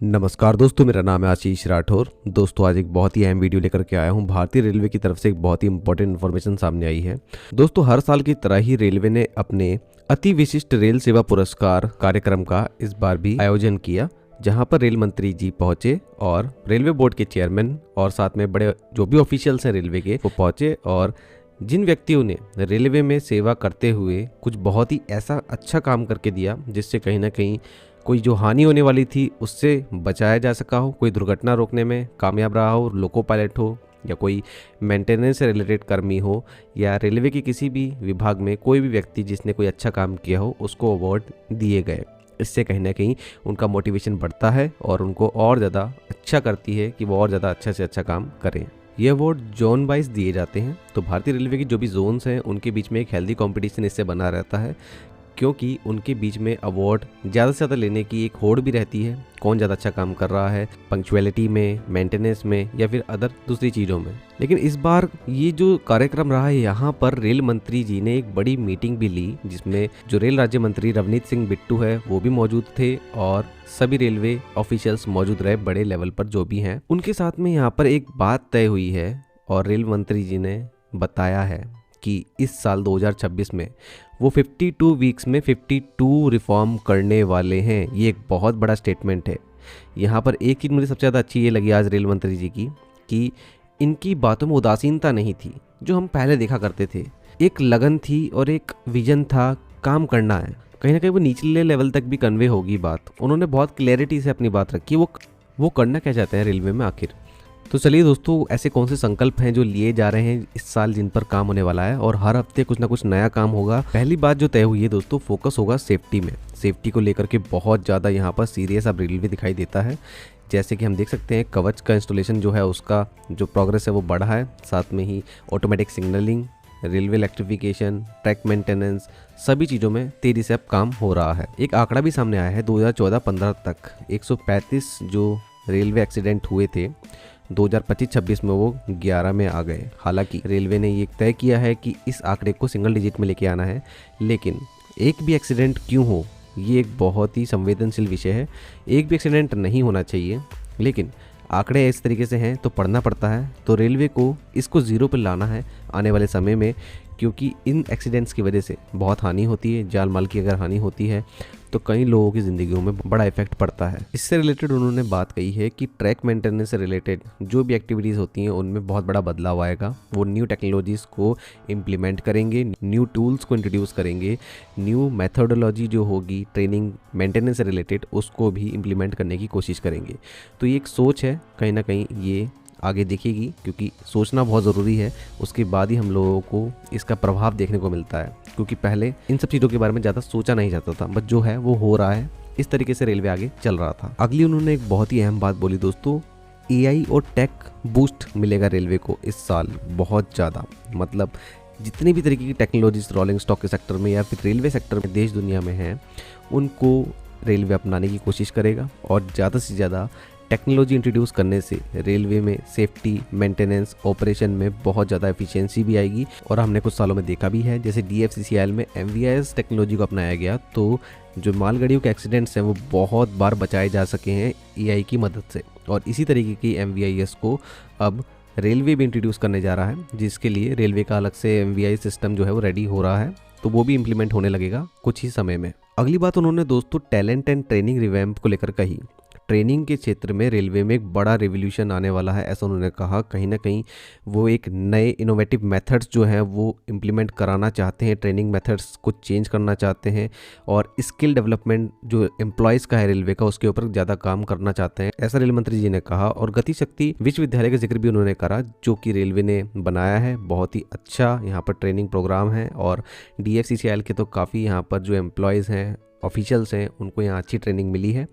नमस्कार दोस्तों, मेरा नाम है आशीष राठौर। दोस्तों आज एक बहुत ही अहम वीडियो लेकर के आया हूं। भारतीय रेलवे की तरफ से एक बहुत ही इंपॉर्टेंट इन्फॉर्मेशन सामने आई है। दोस्तों हर साल की तरह ही रेलवे ने अपने अति विशिष्ट रेल सेवा पुरस्कार कार्यक्रम का इस बार भी आयोजन किया, जहां पर रेल मंत्री जी पहुंचे और रेलवे बोर्ड के चेयरमैन और साथ में बड़े जो भी ऑफिशियल्स हैं रेलवे के वो पहुंचे। और जिन व्यक्तियों ने रेलवे में सेवा करते हुए कुछ बहुत ही ऐसा अच्छा काम करके दिया जिससे कहीं ना कहीं कोई जो हानि होने वाली थी उससे बचाया जा सका हो, कोई दुर्घटना रोकने में कामयाब रहा हो, लोको पायलट हो या कोई मेंटेनेंस से रिलेटेड कर्मी हो या रेलवे के किसी भी विभाग में कोई भी व्यक्ति जिसने कोई अच्छा काम किया हो, उसको अवार्ड दिए गए। इससे कहीं ना कहीं उनका मोटिवेशन बढ़ता है और उनको और ज़्यादा अच्छा करती है कि वो और ज़्यादा अच्छा से अच्छा काम करें। ये अवार्ड जोन वाइज दिए जाते हैं, तो भारतीय रेलवे की जो भी जोन्स हैं उनके बीच में एक हेल्दी कंपटीशन इससे बना रहता है, क्योंकि उनके बीच में अवार्ड ज़्यादा से ज़्यादा लेने की एक होड़ भी रहती है। कौन ज़्यादा अच्छा काम कर रहा है पंक्चुअलिटी में, मेंटेनेंस में या फिर अदर दूसरी चीज़ों में। लेकिन इस बार ये जो कार्यक्रम रहा है, यहाँ पर रेल मंत्री जी ने एक बड़ी मीटिंग भी ली, जिसमें जो रेल राज्य मंत्री रवनीत सिंह बिट्टू है वो भी मौजूद थे और सभी रेलवे ऑफिशियल्स मौजूद रहे, बड़े लेवल पर जो भी हैं। उनके साथ में यहाँ पर एक बात तय हुई है और रेल मंत्री जी ने बताया है कि इस साल 2026 में वो 52 वीक्स में 52 रिफॉर्म करने वाले हैं। ये एक बहुत बड़ा स्टेटमेंट है। यहाँ पर एक चीज़ मुझे सबसे ज़्यादा अच्छी ये लगी आज रेल मंत्री जी की कि इनकी बातों में उदासीनता नहीं थी जो हम पहले देखा करते थे। एक लगन थी और एक विजन था, काम करना है। कहीं ना कहीं वो निचले लेवल तक भी कन्वे होगी बात। उन्होंने बहुत क्लैरिटी से अपनी बात रखी, वो करना क्या चाहते हैं रेलवे में आखिर। तो चलिए दोस्तों, ऐसे कौन से संकल्प हैं जो लिए जा रहे हैं इस साल जिन पर काम होने वाला है और हर हफ्ते कुछ ना कुछ नया काम होगा। पहली बात जो तय हुई है दोस्तों, फोकस होगा सेफ्टी में। सेफ्टी को लेकर के बहुत ज़्यादा यहाँ पर सीरियस अब रेलवे दिखाई देता है। जैसे कि हम देख सकते हैं कवच का इंस्टॉलेशन जो है उसका जो प्रोग्रेस है वो बढ़ा है। साथ में ही automatic signalling, railway electrification, track maintenance, सभी चीज़ों में तेज़ी से अब काम हो रहा है। एक आंकड़ा भी सामने आया है 2014-15 तक 135 जो रेलवे एक्सीडेंट हुए थे 2025-26 में वो 11 में आ गए। हालांकि रेलवे ने ये तय किया है कि इस आंकड़े को सिंगल डिजिट में लेके आना है, लेकिन एक भी एक्सीडेंट क्यों हो ये एक बहुत ही संवेदनशील विषय है। एक भी एक्सीडेंट नहीं होना चाहिए, लेकिन आंकड़े इस तरीके से हैं तो पढ़ना पड़ता है। तो रेलवे को इसको ज़ीरो पर लाना है आने वाले समय में, क्योंकि इन एक्सीडेंट्स की वजह से बहुत हानि होती है। जान माल की अगर हानि होती है तो कई लोगों की ज़िंदगियों में बड़ा इफेक्ट पड़ता है। इससे रिलेटेड उन्होंने बात कही है कि ट्रैक मेंटेनेंस से रिलेटेड जो भी एक्टिविटीज़ होती हैं उनमें बहुत बड़ा बदलाव आएगा। वो न्यू टेक्नोलॉजीज़ को इम्प्लीमेंट करेंगे, न्यू टूल्स को इंट्रोड्यूस करेंगे, न्यू मेथोडोलॉजी जो होगी ट्रेनिंग मेंटेनेंस से रिलेटेड उसको भी इम्प्लीमेंट करने की कोशिश करेंगे। तो ये एक सोच है, कहीं ना कहीं ये आगे दिखेगी, क्योंकि सोचना बहुत ज़रूरी है। उसके बाद ही हम लोगों को इसका प्रभाव देखने को मिलता है, क्योंकि पहले इन सब चीज़ों के बारे में ज़्यादा सोचा नहीं जाता था, बट जो है वो हो रहा है। इस तरीके से रेलवे आगे चल रहा था। अगली उन्होंने एक बहुत ही अहम बात बोली दोस्तों, एआई और टेक बूस्ट मिलेगा रेलवे को इस साल बहुत ज़्यादा। मतलब जितनी भी तरीके की टेक्नोलॉजीज रोलिंग स्टॉक के सेक्टर में या फिर रेलवे सेक्टर में देश दुनिया में हैं, उनको रेलवे अपनाने की कोशिश करेगा और ज़्यादा से ज़्यादा टेक्नोलॉजी इंट्रोड्यूस करने से रेलवे में सेफ्टी, मेंटेनेंस, ऑपरेशन में बहुत ज़्यादा एफिशिएंसी भी आएगी। और हमने कुछ सालों में देखा भी है, जैसे DFCCIL में MVIS टेक्नोलॉजी को अपनाया गया, तो जो मालगाड़ियों के एक्सीडेंट्स हैं वो बहुत बार बचाए जा सके हैं AI की मदद से। और इसी तरीके की MVIS को अब रेलवे भी इंट्रोड्यूस करने जा रहा है, जिसके लिए रेलवे का अलग से MVI सिस्टम जो है वो रेडी हो रहा है, तो वो भी इम्प्लीमेंट होने लगेगा कुछ ही समय में। अगली बात उन्होंने दोस्तों टैलेंट एंड ट्रेनिंग रिवैम्प को लेकर कही। ट्रेनिंग के क्षेत्र में रेलवे में एक बड़ा रेवोल्यूशन आने वाला है, ऐसा उन्होंने कहा। कहीं ना कहीं वो एक नए इनोवेटिव मेथड्स जो हैं वो इम्प्लीमेंट कराना चाहते हैं, ट्रेनिंग मेथड्स को चेंज करना चाहते हैं और स्किल डेवलपमेंट जो एम्प्लॉयज़ का है रेलवे का उसके ऊपर ज़्यादा काम करना चाहते हैं, ऐसा रेल मंत्री जी ने कहा। और गति शक्ति विश्वविद्यालय का जिक्र भी उन्होंने करा, जो कि रेलवे ने बनाया है। बहुत ही अच्छा यहाँ पर ट्रेनिंग प्रोग्राम है और DFCCIL के तो काफ़ी यहाँ पर जो एम्प्लॉयज़ हैं, ऑफिशियल्स हैं, उनको यहाँ अच्छी ट्रेनिंग मिली है।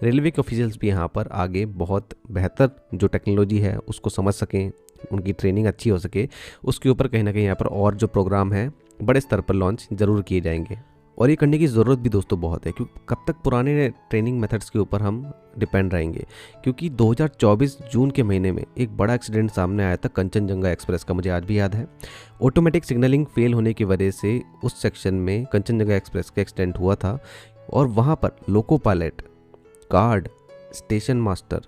रेलवे के ऑफिशियल्स भी यहाँ पर आगे बहुत बेहतर जो टेक्नोलॉजी है उसको समझ सकें, उनकी ट्रेनिंग अच्छी हो सके, उसके ऊपर कहीं ना कहीं यहाँ पर और जो प्रोग्राम है बड़े स्तर पर लॉन्च ज़रूर किए जाएंगे। और ये करने की ज़रूरत भी दोस्तों बहुत है, क्योंकि कब तक पुराने ट्रेनिंग मेथड्स के ऊपर हम डिपेंड रहेंगे। क्योंकि 2024 जून के महीने में एक बड़ा एक्सीडेंट सामने आया था कंचनजंगा एक्सप्रेस का, मुझे आज भी याद है। ऑटोमेटिक सिग्नलिंग फेल होने की वजह से उस सेक्शन में कंचनजंगा एक्सप्रेस का एक्सीडेंट हुआ था और वहाँ पर loco pilot, guard station master,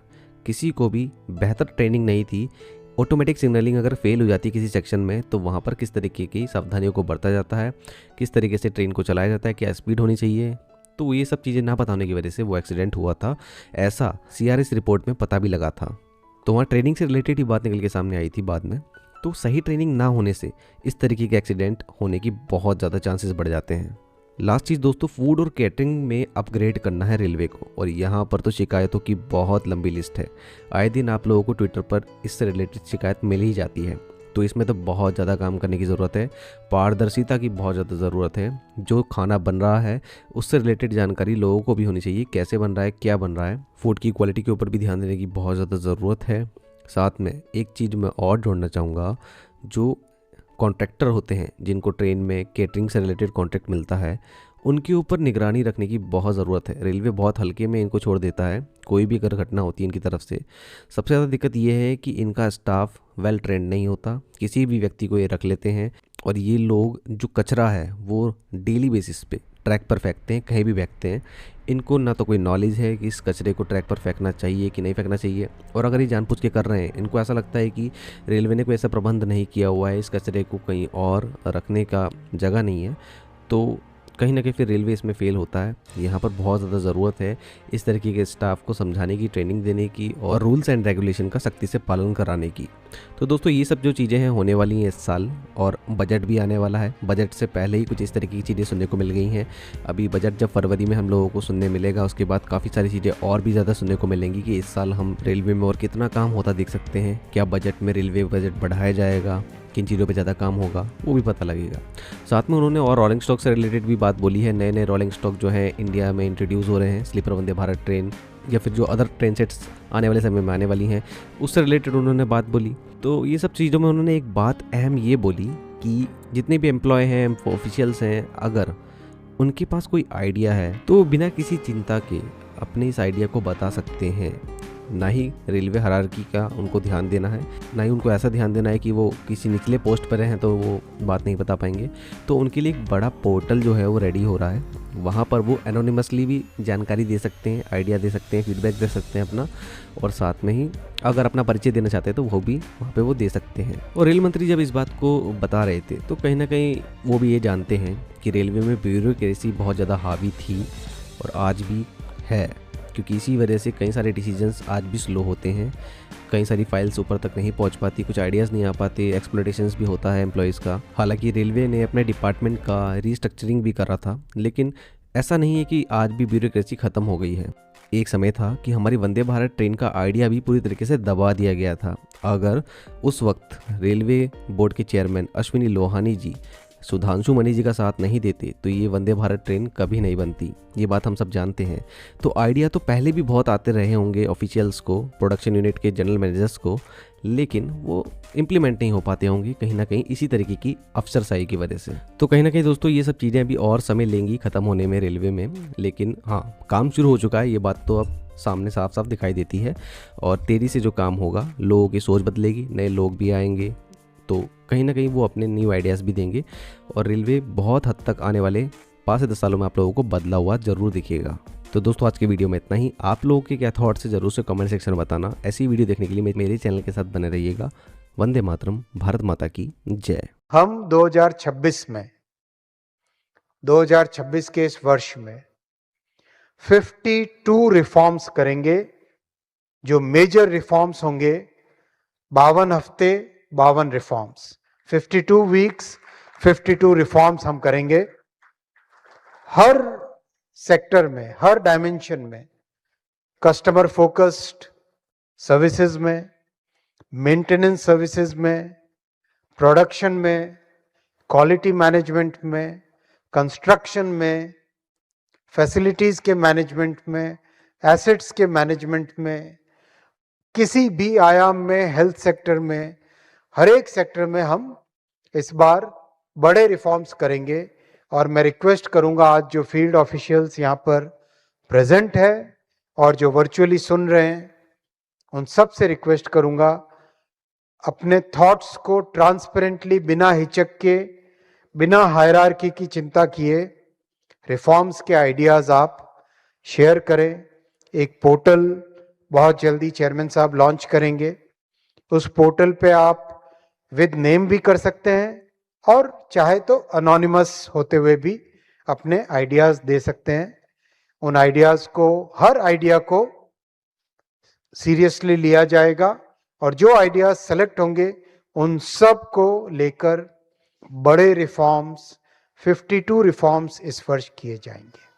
किसी को भी बेहतर ट्रेनिंग नहीं थी। ऑटोमेटिक सिग्नलिंग अगर फेल हो जाती है किसी सेक्शन में तो वहाँ पर किस तरीके की सावधानियों को बरता जाता है, किस तरीके से ट्रेन को चलाया जाता है, क्या स्पीड होनी चाहिए, तो ये सब चीज़ें ना पता होने की वजह से वो एक्सीडेंट हुआ था, ऐसा CRS रिपोर्ट में पता भी लगा था। तो वहाँ ट्रेनिंग से रिलेटेड ही बात निकल के सामने आई थी बाद में। तो सही ट्रेनिंग ना होने से इस तरीके के एक्सीडेंट होने की बहुत ज़्यादा चांसेस बढ़ जाते हैं। लास्ट चीज़ दोस्तों, फूड और कैटरिंग में अपग्रेड करना है रेलवे को, और यहाँ पर तो शिकायतों की बहुत लंबी लिस्ट है। आए दिन आप लोगों को ट्विटर पर इससे रिलेटेड शिकायत मिल ही जाती है। तो इसमें तो बहुत ज़्यादा काम करने की ज़रूरत है, पारदर्शिता की बहुत ज़्यादा ज़रूरत है। जो खाना बन रहा है उससे रिलेटेड जानकारी लोगों को भी होनी चाहिए, कैसे बन रहा है, क्या बन रहा है। फूड की क्वालिटी के ऊपर भी ध्यान देने की बहुत ज़्यादा ज़रूरत है। साथ में एक चीज़ मैं और जोड़ना चाहूँगा, जो कॉन्ट्रैक्टर होते हैं जिनको ट्रेन में कैटरिंग से रिलेटेड कॉन्ट्रैक्ट मिलता है, उनके ऊपर निगरानी रखने की बहुत ज़रूरत है। रेलवे बहुत हल्के में इनको छोड़ देता है, कोई भी अगर घटना होती है इनकी तरफ से। सबसे ज़्यादा दिक्कत ये है कि इनका स्टाफ वेल ट्रेंड नहीं होता, किसी भी व्यक्ति को ये रख लेते हैं, और ये लोग जो कचरा है वो डेली बेसिस पे ट्रैक पर फेंकते हैं, कहीं भी फेंकते हैं। इनको ना तो कोई नॉलेज है कि इस कचरे को ट्रैक पर फेंकना चाहिए कि नहीं फेंकना चाहिए, और अगर ये जानबूझ के कर रहे हैं, इनको ऐसा लगता है कि रेलवे ने कोई ऐसा प्रबंध नहीं किया हुआ है, इस कचरे को कहीं और रखने का जगह नहीं है, तो कहीं ना कहीं फिर रेलवे इसमें फेल होता है। यहाँ पर बहुत ज़्यादा ज़रूरत है इस तरीके के स्टाफ को समझाने की, ट्रेनिंग देने की, और रूल्स एंड रेगुलेशन का सख्ती से पालन कराने की। तो दोस्तों ये सब जो चीज़ें हैं होने वाली हैं इस साल, और बजट भी आने वाला है। बजट से पहले ही कुछ इस तरीके की चीज़ें सुनने को मिल गई हैं। अभी बजट जब फरवरी में हम लोगों को सुनने मिलेगा, उसके बाद काफ़ी सारी चीज़ें और भी ज़्यादा सुनने को मिलेंगी कि इस साल हम रेलवे में और कितना काम होता देख सकते हैं। क्या बजट में रेलवे बजट बढ़ाया जाएगा, किन चीज़ों पे ज़्यादा काम होगा, वो भी पता लगेगा। साथ में उन्होंने और रोलिंग स्टॉक से रिलेटेड भी बात बोली है। नए नए रोलिंग स्टॉक जो है इंडिया में इंट्रोड्यूस हो रहे हैं, स्लीपर वंदे भारत ट्रेन या फिर जो अदर ट्रेन सेट्स आने वाले समय में आने वाली हैं, उससे रिलेटेड उन्होंने बात बोली। तो ये सब चीज़ों में उन्होंने एक बात अहम ये बोली कि जितने भी एम्प्लॉय हैं, ऑफिशियल्स हैं, अगर उनके पास कोई आइडिया है तो बिना किसी चिंता के अपने इस आइडिया को बता सकते हैं। ना ही रेलवे हायरार्की का उनको ध्यान देना है, ना ही उनको ऐसा ध्यान देना है कि वो किसी निचले पोस्ट पर हैं तो वो बात नहीं बता पाएंगे। तो उनके लिए एक बड़ा पोर्टल जो है वो रेडी हो रहा है, वहाँ पर वो एनोनिमसली भी जानकारी दे सकते हैं, आइडिया दे सकते हैं, फीडबैक दे सकते हैं अपना, और साथ में ही अगर अपना परिचय देना चाहते हैं तो वो भी वहाँ पे वो दे सकते हैं। और रेल मंत्री जब इस बात को बता रहे थे तो कहीं ना कहीं वो भी ये जानते हैं कि रेलवे में ब्यूरोक्रेसी बहुत ज़्यादा हावी थी और आज भी है, क्योंकि इसी वजह से कई सारे डिसीजंस आज भी स्लो होते हैं, कई सारी फाइल्स ऊपर तक नहीं पहुंच पाती, कुछ आइडियाज़ नहीं आ पाते, एक्सप्लोटेशंस भी होता है एम्प्लॉयज़ का। हालांकि रेलवे ने अपने डिपार्टमेंट का रीस्ट्रक्चरिंग भी करा था, लेकिन ऐसा नहीं है कि आज भी ब्यूरोक्रेसी ख़त्म हो गई है। एक समय था कि हमारी वंदे भारत ट्रेन का आइडिया भी पूरी तरीके से दबा दिया गया था। अगर उस वक्त रेलवे बोर्ड के चेयरमैन अश्विनी लोहानी जी सुधांशु मणि जी का साथ नहीं देते तो ये वंदे भारत ट्रेन कभी नहीं बनती, ये बात हम सब जानते हैं। तो आइडिया तो पहले भी बहुत आते रहे होंगे ऑफिशियल्स को, प्रोडक्शन यूनिट के जनरल मैनेजर्स को, लेकिन वो इम्प्लीमेंट नहीं हो पाते होंगे कहीं ना कहीं इसी तरीके की अफसरशाही की वजह से। तो कहीं ना कहीं दोस्तों ये सब चीज़ें अभी और समय लेंगी ख़त्म होने में रेलवे में, लेकिन हाँ काम शुरू हो चुका है, ये बात तो अब सामने साफ साफ दिखाई देती है। और तेज़ी से जो काम होगा, लोगों की सोच बदलेगी, नए लोग भी आएंगे, तो कहीं ना कहीं वो अपने न्यू आइडियाज़ भी देंगे और रेलवे बहुत हद तक आने वाले 5 से 10 सालों में आप लोगों को बदला हुआ जरूर दिखेगा। तो दोस्तों आज की वीडियो में इतना ही। आप लोगों के क्या थॉट्स है जरूर से कमेंट सेक्शन में बताना। ऐसी वीडियो देखने के लिए मेरे चैनल के साथ बने रहिएगा। वंदे मातरम, भारत माता की जय। हम 2026 के इस वर्ष में 52 रिफॉर्म्स करेंगे, जो मेजर रिफॉर्म्स होंगे। 52 हफ्ते 52 रिफॉर्म्स, 52 वीक्स 52 रिफॉर्म्स हम करेंगे। हर सेक्टर में, हर डायमेंशन में, कस्टमर फोकस्ड सर्विसेज में, मेंटेनेंस सर्विसेज में, प्रोडक्शन में, क्वालिटी मैनेजमेंट में, कंस्ट्रक्शन में, फैसिलिटीज के मैनेजमेंट में, एसेट्स के मैनेजमेंट में, किसी भी आयाम में, हेल्थ सेक्टर में, हर एक सेक्टर में हम इस बार बड़े रिफॉर्म्स करेंगे। और मैं रिक्वेस्ट करूंगा, आज जो फील्ड ऑफिशियल्स यहाँ पर प्रेजेंट है और जो वर्चुअली सुन रहे हैं, उन सब से रिक्वेस्ट करूंगा, अपने थॉट्स को ट्रांसपेरेंटली, बिना हिचक के, बिना हायरार्की की चिंता किए, रिफॉर्म्स के आइडियाज आप शेयर करें। एक पोर्टल बहुत जल्दी चेयरमैन साहब लॉन्च करेंगे। उस पोर्टल पे आप विद नेम भी कर सकते हैं और चाहे तो अनोनिमस होते हुए भी अपने आइडियाज दे सकते हैं। उन आइडियाज को, हर आइडिया को सीरियसली लिया जाएगा और जो आइडियाज सेलेक्ट होंगे उन सब को लेकर बड़े रिफॉर्म्स, 52 रिफॉर्म्स इस वर्ष किए जाएंगे।